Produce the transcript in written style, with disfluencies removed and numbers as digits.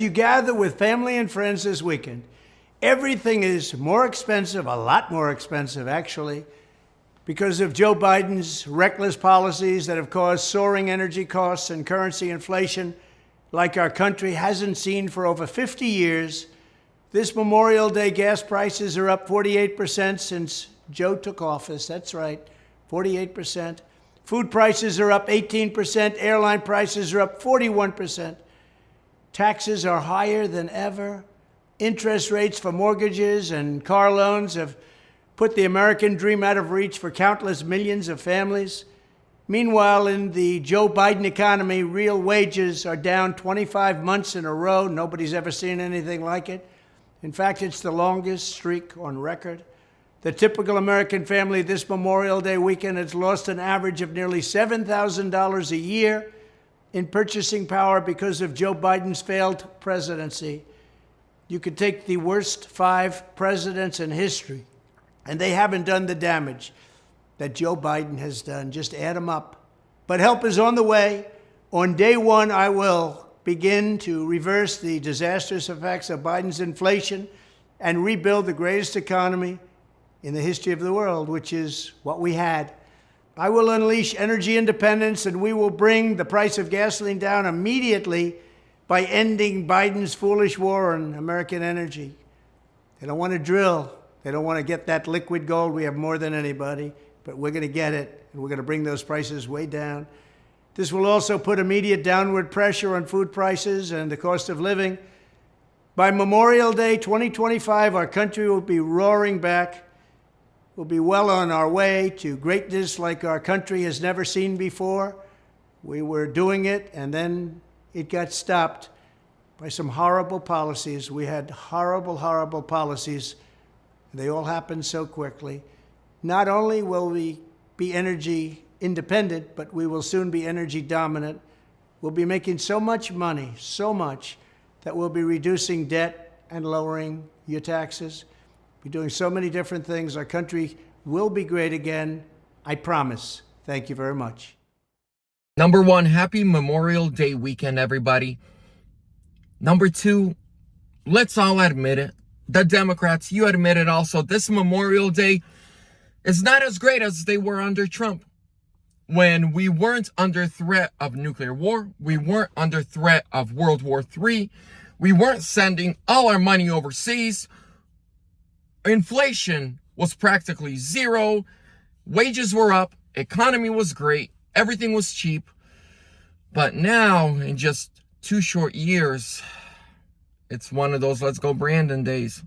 You gather with family and friends this weekend. Everything is more expensive, a lot more expensive actually, because of Joe Biden's reckless policies that have caused soaring energy costs and currency inflation like our country hasn't seen for over 50 years. This Memorial Day, gas prices are up 48% since Joe took office. That's right, 48%. Food prices are up 18%. Airline prices are up 41%. Taxes are higher than ever. Interest rates for mortgages and car loans have put the American dream out of reach for countless millions of families. Meanwhile, in the Joe Biden economy, real wages are down 25 months in a row. Nobody's ever seen anything like it. In fact, it's the longest streak on record. The typical American family this Memorial Day weekend has lost an average of nearly $7,000 a year in purchasing power because of Joe Biden's failed presidency. You could take the worst 5 presidents in history, and they haven't done the damage that Joe Biden has done. Just add them up. But help is on the way. On day one, I will begin to reverse the disastrous effects of Biden's inflation and rebuild the greatest economy in the history of the world, which is what we had. I will unleash energy independence, and we will bring the price of gasoline down immediately by ending Biden's foolish war on American energy. They don't want to drill. They don't want to get that liquid gold. We have more than anybody, but we're going to get it, and we're going to bring those prices way down. This will also put immediate downward pressure on food prices and the cost of living. By Memorial Day 2025, our country will be roaring back. We'll be well on our way to greatness like our country has never seen before. We were doing it, and then it got stopped by some horrible policies. We had horrible, horrible policies. They all happened so quickly. Not only will we be energy independent, but we will soon be energy dominant. We'll be making so much money, so much, that we'll be reducing debt and lowering your taxes. We're doing so many different things. Our country will be great again. I promise. Thank you very much. Number 1, happy Memorial Day weekend, everybody. Number 2, let's all admit it. The Democrats, you admit it also. This Memorial Day is not as great as they were under Trump. When we weren't under threat of nuclear war, we weren't under threat of World War III, we weren't sending all our money overseas, inflation was practically zero, wages were up, economy was great, everything was cheap. But now, in just 2 short years, it's one of those let's go Brandon days.